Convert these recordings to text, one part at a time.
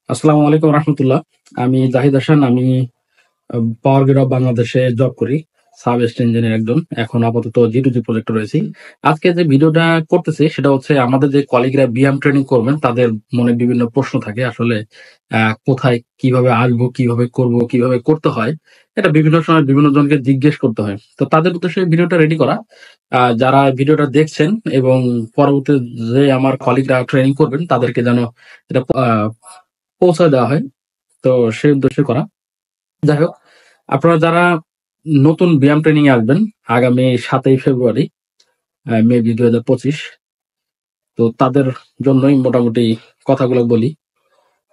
আসসালামু আলাইকুম রহমতুল্লাহ। আমি জাহিদ হাসান। আমি পাওয়ার গ্রিড অফ বাংলাদেশে জব করি, সাব ইঞ্জিনিয়ার একজন। এখন আপাতত G2G প্রজেক্টে রয়েছি। আজকে যে ভিডিওটা করতেছি সেটা হচ্ছে আমাদের যে কলিগরা ব্যায়াম ট্রেনিং করবেন তাদের মনে বিভিন্ন প্রশ্ন থাকে আসলে কোথায় কিভাবে আসবো, কিভাবে করব, কিভাবে করতে হয়, এটা বিভিন্ন সময় বিভিন্ন জনকে জিজ্ঞেস করতে হয়। তো তাদের উদ্দেশ্যে ভিডিওটা রেডি করা। যারা ভিডিওটা দেখছেন এবং পরবর্তী যে আমার কলিগরা ট্রেনিং করবেন তাদেরকে যেন এটা পৌঁছে দেওয়া হয়, তো সেই উদ্দেশ্যে করা। যাই হোক, আপনারা যারা নতুন ব্যায়াম ট্রেনিং এ আসবেন আগামী 7ই ফেব্রুয়ারি মেবি 2025, তো তাদের জন্যই মোটামুটি কথাগুলো বলি।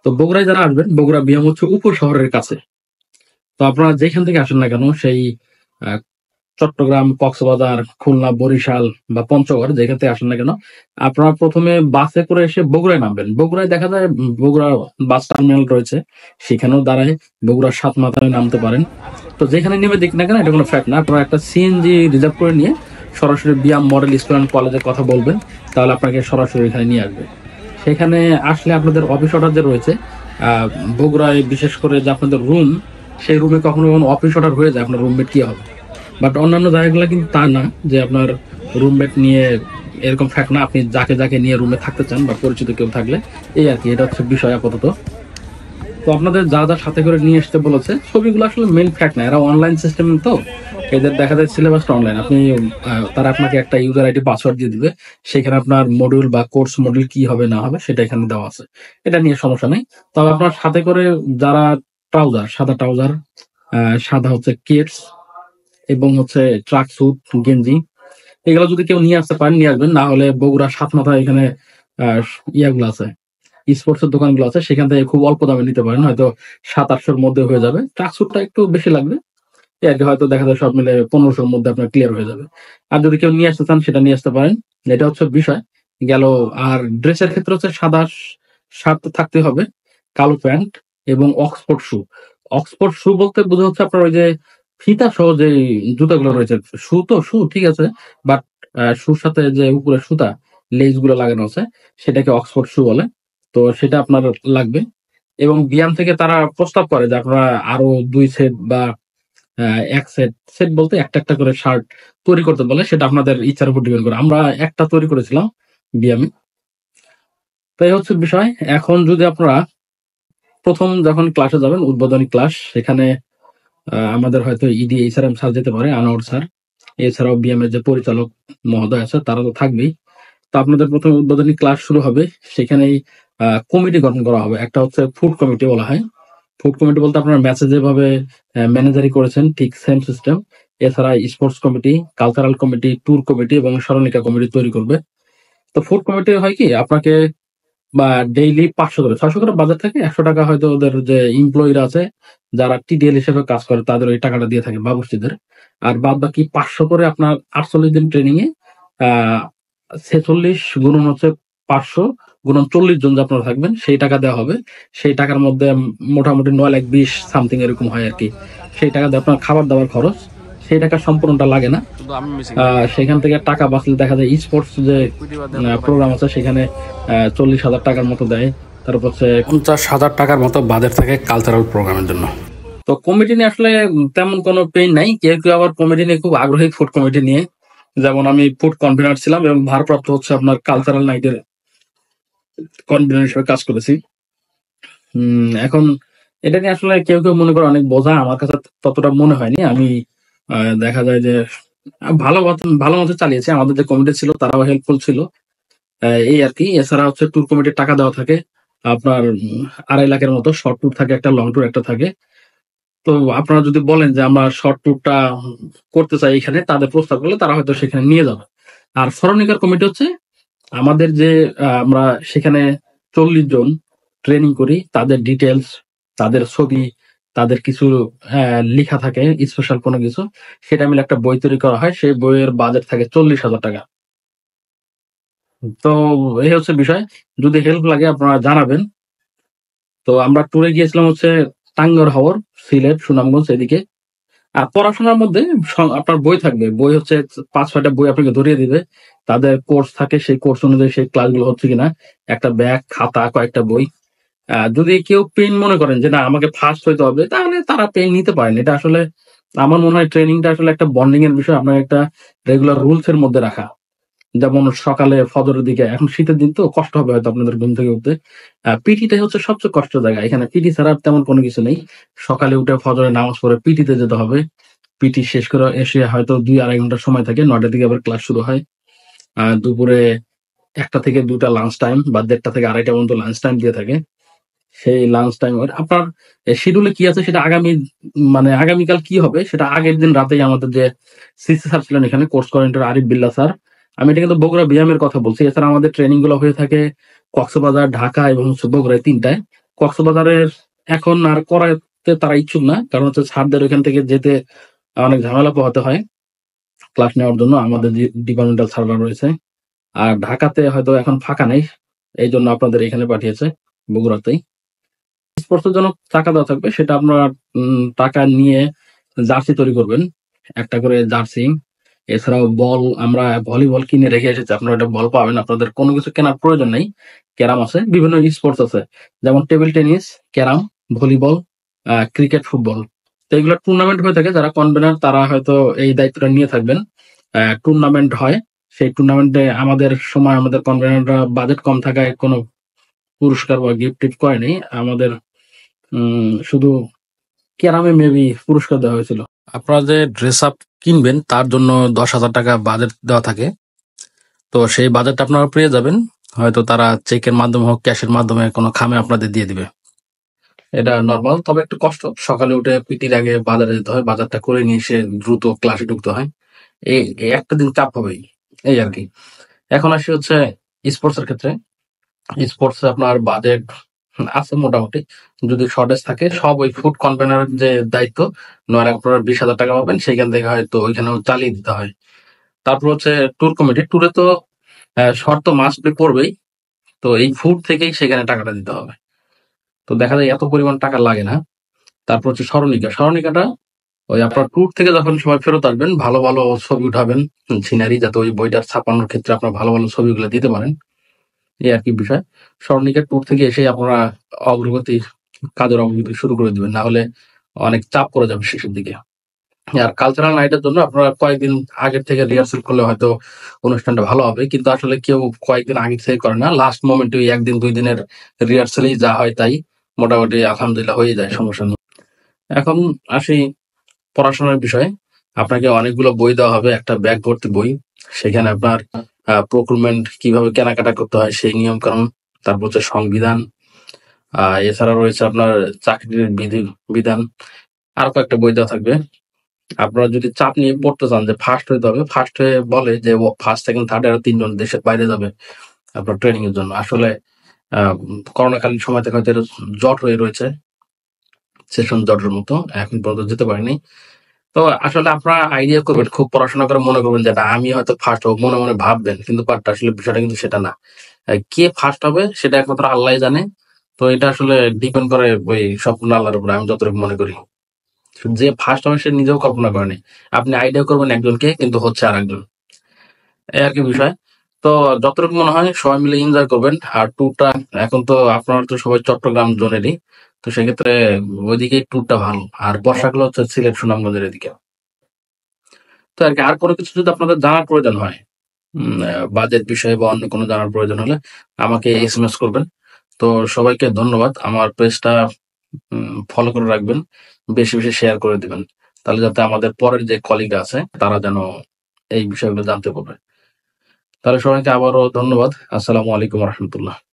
তো বগুড়ায় যারা আসবেন, বগুড়া ব্যায়াম হচ্ছে উপশহরের কাছে। তো আপনারা যেখান থেকে আসেন না কেন, সেই আহ, চট্টগ্রাম, কক্সবাজার, খুলনা, বরিশাল বা পঞ্চগড় যেখান থেকে আসেন না কেন, আপনারা প্রথমে বাসে করে এসে বগুড়ায় নামবেন। বগুড়ায় দেখা যায় বগুড়া বাস টার্মিনাল রয়েছে, সেখানেও দাঁড়ায়। বগুড়ার সাতমাথায় নামতে পারেন। তো যেখানে নেমে দেখি না কেন, এটা কোনো ফ্যাক্ট না। আপনারা একটা সিএনজি রিজার্ভ করে নিয়ে সরাসরি বিয়াম মডেল স্কুল অ্যান্ড কলেজের কথা বলবেন, তাহলে আপনাকে সরাসরি এখানে নিয়ে আসবে। সেখানে আসলে আপনাদের অফিস অর্ডার যে রয়েছে, আহ, বগুড়ায় বিশেষ করে যে আপনাদের রুম, সেই রুমে কখনো কখনো অফিস অর্ডার হয়ে যায়, আপনার রুমমেট কি হবে। বাট অন্যান্য জায়গাগুলো কিন্তু তা না, যে আপনার রুমমেট নিয়ে এরকম ফ্যাক্ট না। আপনি যাকে যাকে নিয়ে রুমে থাকতে চান বা পরিচিত কেউ থাকলে, এই আর কি, এটা হচ্ছে বিষয় আপাতত। তো আপনাদের যা যা সাথে করে নিয়ে আসতে বলেছে, ছবিগুলো আসলে মেন ফ্যাক্ট না, এরা অনলাইন সিস্টেম। তো এদের দেখা যায় সিলেবাসটা অনলাইন। আপনি তারা আপনাকে একটা ইউজার আইডি পাসওয়ার্ড দিয়ে দিবে, সেখানে আপনার মডিউল বা কোর্স মডিউল কি হবে না হবে সেটা এখানে দেওয়া আছে। এটা নিয়ে সমস্যা নেই। তবে আপনার সাথে করে যারা ট্রাউজার, সাদা ট্রাউজার, সাদা হচ্ছে কিডস, এবং হচ্ছে ট্রাক স্যুট, গেঞ্জি, এগুলো যদি কেউ নিয়ে আসতে পারেন নিয়ে আসবেন। না হলে বগুড়া সাতমাথায় এখানে আহ, ইয়াগুলো আছে, স্পোর্টস এর দোকানগুলো আছে, সেখান থেকে খুব অল্প দামে নিতে পারেন, হয়তো 700-800-র মধ্যে হয়ে যাবে। ট্রাক স্যুটটা একটু বেশি লাগবে, এই আর কি, হয়তো দেখা যায় সব মিলে 1500-র মধ্যে আপনার ক্লিয়ার হয়ে যাবে। আর যদি কেউ নিয়ে আসতে চান সেটা নিয়ে আসতে পারেন। এটা হচ্ছে বিষয় গেল। আর ড্রেসের ক্ষেত্রে হচ্ছে সাদা শার্ট থাকতে হবে, কালো প্যান্ট এবং অক্সফোর্ড শু। অক্সফোর্ড শু বলতে বোঝা হচ্ছে আপনার ওই যে ফিতা সহ যে জুতাগুলো রয়েছে। শু তো শু ঠিক আছে, বাট শুর সাথে যে উপরে সুতা, লেস গুলো লাগানো আছে, সেটাকে অক্সফোর্ড শু বলে। তো সেটা আপনার লাগবে। এবং বিয়াম থেকে তারা প্রস্তাব করে যে আপনারা আরো 2 সেট বা এক সেট, সেট বলতে একটা একটা করে শার্ট তৈরি করতে বলে। সেটা আপনাদের ইচ্ছার উপর ডিপেন্ড করে। আমরা একটা তৈরি করেছিলাম বিয়ামে। তো এই হচ্ছে বিষয়। এখন যদি আপনারা প্রথম যখন ক্লাসে যাবেন, উদ্বোধনী ক্লাস, সেখানে আমাদের হয়তো ইডি এইচআরএম স্যার যেতে পারে, আনোয়ার স্যার। এছাড়াও বিএম এর যে পরিচালক মহোদয় আছে তারা তো থাকবেই। তো আপনাদের প্রথমে উদ্বোধনী ক্লাস শুরু হবে। সেখানেই কমিটি গঠন করা হবে। একটা হচ্ছে ফুড কমিটি বলা হয়। ফুড কমিটি বলতে আপনারা ম্যাচে যেভাবে ম্যানেজারি করেছেন ঠিক সেম সিস্টেম। এছাড়া sports committee, cultural committee, tour committee এবং স্মরণিকা কমিটি তৈরি করবে। তো ফুড কমিটি হয় কি, আপনাকে বা ডেইলি 500 করে 600 করে বাজার থাকে, 100 টাকা হয়তো ওদের যে এমপ্লয়িরা আছে যারা টিডিএল হিসেবে কাজ করে তাদের ওই টাকাটা দিয়ে থাকে বাবুর্চিদের। আর বাদ বাকি 500 করে আপনার 48 দিন ট্রেনিং এ, 46 গুণন হচ্ছে 500 গুণন 40 জন যে আপনারা থাকবেন, সেই টাকা দেওয়া হবে। সেই টাকার মধ্যে মোটামুটি 9,20,000 সামথিং এরকম হয় আর কি। সেই টাকা দিয়ে আপনার খাবার দাবার খরচ, সেই টাকা সম্পূর্ণটা লাগে না। সেখান থেকে টাকা বাঁচলে দেখা যায় স্পোর্টস যে প্রোগ্রাম আছে সেখানে 40,000 টাকার মতো দেয়। তারপর হচ্ছে 50,000 টাকার মতো বাজেট থাকে কালচারাল প্রোগ্রামের জন্য। তো কমিটি নিয়ে আসলে তেমন কোনো পেইন নাই। কেউ কেউ আবার কমিটি নিয়ে খুব আগ্রহী, ফুড কমিটি নিয়ে। যেমন আমি ফুড কনভেনার ছিলাম এবং ভারপ্রাপ্ত হচ্ছে আপনার কালচারাল নাইটের কনভেনার হিসেবে কাজ করেছি। এখন এটা নিয়ে আসলে কেউ কেউ মনে করে অনেক বোঝা, আমার কাছে ততটা মনে হয়নি। আমি দেখা যায় যে ভালো মতো চালিয়েছি। আমাদের যে কমিটি ছিল তারাও হেল্পফুল ছিল, এই আর কি। এছাড়া হচ্ছে ট্যুর কমিটির টাকা দেওয়া থাকে আপনার 2.5 লাখের মতো। শর্ট ট্যুর থাকে একটা, লং ট্যুর একটা থাকে। তো আপনারা যদি বলেন যে আমরা শর্ট ট্যুরটা করতে চাই এখানে, তাদের প্রস্তাব করলে তারা হয়তো সেখানে নিয়ে যাবে। আর স্মরণিকার কমিটি হচ্ছে আমাদের যে আমরা সেখানে 40 জন ট্রেনিং করি, তাদের ডিটেলস, তাদের ছবি, তাদের কিছু লেখা থাকে স্পেশাল কোনো কিছু, সেটা মিলে একটা বই তৈরি করা হয়। সেই বইয়ের বাজেট থাকে 40,000 টাকা। তো এই হচ্ছে বিষয়। যদি হেল্প লাগে আপনারা জানাবেন। তো আমরা ট্যুরে গিয়েছিলাম হচ্ছে টাঙ্গর হাওর, সিলেট, সুনামগঞ্জ এদিকে। আর পড়াশোনার মধ্যে আপনার বই থাকবে। বই হচ্ছে 5-6টা বই আপনাকে ধরিয়ে দিবে। তাদের কোর্স থাকে, সেই কোর্স অনুযায়ী সেই ক্লাসগুলো হচ্ছে কিনা। একটা ব্যাগ, খাতা, কয়েকটা বই। যদি কেউ পেইন মনে করেন যে না আমাকে ফার্স্ট হইতে হবে, তাহলে তারা পেইন নিতে পারেন। এটা আসলে আমার মনে হয় ট্রেনিংটা আসলে একটা বন্ডিং এর বিষয়। আপনার একটা রেগুলার রুলস এর মধ্যে রাখা। যেমন সকালে ফজরের দিকে, এখন শীতের দিন তো কষ্ট হবে হয়তো আপনাদের ঘুম থেকে উঠতে। পিটিটাই হচ্ছে সবচেয়ে কষ্টের জায়গা। এখানে পিটি ছাড়া তেমন কোনো কিছু নেই। সকালে উঠে ফজরের নামাজ পড়ে পিটিতে যেতে হবে। পিটি শেষ করে এসে হয়তো ২-২.৫ ঘন্টা সময় থাকে। ৯টার দিকে আবার ক্লাস শুরু হয়। দুপুরে ১টা থেকে ২টা লাঞ্চ টাইম বা ১:৩০ থেকে ২:৩০ পর্যন্ত লাঞ্চ টাইম দিয়ে থাকে। সেই লাঞ্চ টাইম আপনার শিডিউলে কি আছে সেটা আগামীকাল কি হবে সেটা আগের দিন রাতেই আমাদের যে সিসি স্যার ছিলেন এখানে, course coordinator Arif Billah sir. আমি এটা কিন্তু বগুড়া বিয়ামের কথা বলছি। এছাড়া আমাদের ট্রেনিং গুলো হয়ে থাকে কক্সবাজার, ঢাকা এবং বগুড়ায় ৩টায়। কক্সবাজারের এখন আর করাতে তারা ইচ্ছুক না, কারণ হচ্ছে স্যারদের ওইখান থেকে যেতে অনেক ঝামেলা পোহাতে হয় ক্লাস নেওয়ার জন্য, আমাদের যে ডিপার্টমেন্টাল স্যাররা রয়েছে। আর ঢাকাতে হয়তো এখন ফাঁকা নেই, এই জন্য আপনাদের এখানে পাঠিয়েছে বগুড়াতেই। স্পোর্টসের জন্য টাকা দেওয়া থাকবে, সেটা আপনার টাকা নিয়ে জার্সি তৈরি করবেন, একটা করে জার্সি। এছাড়াও বল, আমরা ভলিবল কিনে রেখে এসেছি, আপনারা এটা বল পাবেন, আপনাদের কোনো কিছু কেনার প্রয়োজন নেই। ক্যারাম আছে, বিভিন্ন স্পোর্টস আছে, যেমন table tennis, carrom, volleyball, cricket, football. তো এগুলো টুর্নামেন্ট হয়ে থাকে, যারা কনভেনার তারা হয়তো এই দায়িত্বটা নিয়ে থাকবেন। টুর্নামেন্ট হয়, সেই টুর্নামেন্টে আমাদের সময় আমাদের কনভেনাররা বাজেট কম থাকায় কোনো পুরস্কার বা গিফট টিফট করেনি আমাদের। শুধু ক্যারামে মেবি পুরস্কার দেওয়া হয়েছিল। আপনারা যে ড্রেস আপ কিনবেন তার জন্য ১০,০০০ টাকা বাজেট দেওয়া থাকে। তো সেই বাজেটটা আপনারা পেয়ে যাবেন, হয়তো তারা চেকের মাধ্যমে হোক ক্যাশের মাধ্যমে কোনো খামে আপনাদের দিয়ে দিবে। এটা নর্মাল, তবে একটু কষ্ট। সকালে উঠে পিটির আগে বাজারে যেতে হয়, বাজারটা করে নিয়ে এসে দ্রুত ক্লাসে ঢুকতে হয়। এই একটা দিন চাপ হবেই, এই আর কি। এখন আসি হচ্ছে স্পোর্টস এর ক্ষেত্রে। স্পোর্টস আপনার বাজেট আছে মোটামুটি। যদি শর্টেজ থাকে সব ওই ফুড কনটেনারের যে দায়িত্ব, নয় আপনারা ২০,০০০ টাকা পাবেন, সেখান থেকে হয়তো ওইখানেও চালিয়ে দিতে হয়। তারপর হচ্ছে ট্যুর কমিটি। ট্যুরে তো শর্ত মাস্ট পড়বেই, তো এই ফুড থেকেই সেখানে টাকাটা দিতে হবে। তো দেখা যায় এত পরিমাণ টাকা লাগে না। তারপর হচ্ছে স্মরণিকা। স্মরণিকাটা ওই আপনার ট্যুর থেকে যখন সবাই ফেরত আসবেন, ভালো ভালো ছবি উঠাবেন, সিনারি, যাতে ওই বইটার ছাপানোর ক্ষেত্রে আপনার ভালো ভালো ছবিগুলো দিতে পারেন, এই আর কি বিষয়। স্মরণিকার ট্যুর থেকে এসে আপনারা অগ্রগতি, কাজের অগ্রগতি শুরু করে দিবেন, না হলে অনেক চাপ পড়ে যাবে শেষের দিকে। আর কালচারাল নাইটের জন্য আপনারা কয়েকদিন আগের থেকে রিহার্সাল করলে হয়তো অনুষ্ঠানটা ভালো হবে, কিন্তু আসলে কেউ কয়েকদিন আগে থেকে করে না। লাস্ট মোমেন্টে ওই ১ দিন ২ দিনের রিহার্সালেই যা হয় তাই মোটামুটি আলহামদুলিল্লাহ হয়ে যায়, সমস্যা নেই। এখন আসি পড়াশোনার বিষয়ে। আপনাকে অনেকগুলো বই দেওয়া হবে, একটা ব্যাগ ভর্তি বই। সেখানে আপনার প্রক্রুটমেন্ট কিভাবে কেনাকাটা করতে হয় সেই নিয়ম কানুন, তারপর হচ্ছে সংবিধান, এছাড়া রয়েছে আপনার চাকরির বিধি বিধান, আরো কয়েকটা বই দেওয়া থাকবে। আপনারা যদি চাপ নিয়ে পড়তে চান যে ফার্স্ট হইতে হবে, ফার্স্ট হয়ে বলে যে ও ফার্স্ট সেকেন্ড থার্ড এরা ৩ জন দেশের বাইরে যাবে আপনার ট্রেনিং এর জন্য। আসলে করোনাকালীন সময় থেকে হয়তো জট হয়ে রয়েছে, সেশন জটের মতো, এখন পর্যন্ত যেতে পারেনি। তো আসলে আপনারা আইডিয়া করবেন, খুব পড়াশোনা করে মনে করবেন যে আমি হয়তো ফার্স্ট হবো, মনে মনে ভাববেন, কিন্তু আসলে বিষয়টা কিন্তু সেটা না। কে ফার্স্ট হবে সেটা একমাত্র আল্লাহ জানে। তো এটা আসলে ডিপেন্ড করে ওই সম্পূর্ণ আল্লাহর উপরে, আমি যতটুকু মনে করি। যে ফার্স্ট হবে সে নিজেও কল্পনা করেনি। আপনি আইডিয়া করবেন একজনকে, কিন্তু হচ্ছে আর একজন, এই আর কি বিষয়। তো যতটুকু মনে হয় সবাই মিলে এনজয় করবেন। আর ট্যুরটা, এখন তো আপনারা তো সবাই চট্টগ্রাম জোনেরই, তো সেক্ষেত্রে ওইদিকে ট্যুরটা ভালো। আর বর্ষাগুলো হচ্ছে সিলেট সুনামগঞ্জের এদিকে। তো আর কি, আর কোনো কিছু যদি আপনাদের জানার প্রয়োজন হয়, বাজেট বিষয়ে বা অন্য কোনো জানার প্রয়োজন হলে আমাকে এসএমএস করবেন। তো সবাইকে ধন্যবাদ। আমার পেজটা ফলো করে রাখবেন, বেশি বেশি শেয়ার করে দিবেন, তাহলে যাতে আমাদের পরের যে কলিগ আছে তারা যেন এই বিষয়গুলো জানতে পারবে। তাহলে সবাইকে আবারও ধন্যবাদ। আসসালামু আলাইকুম রহমতুল্লাহ।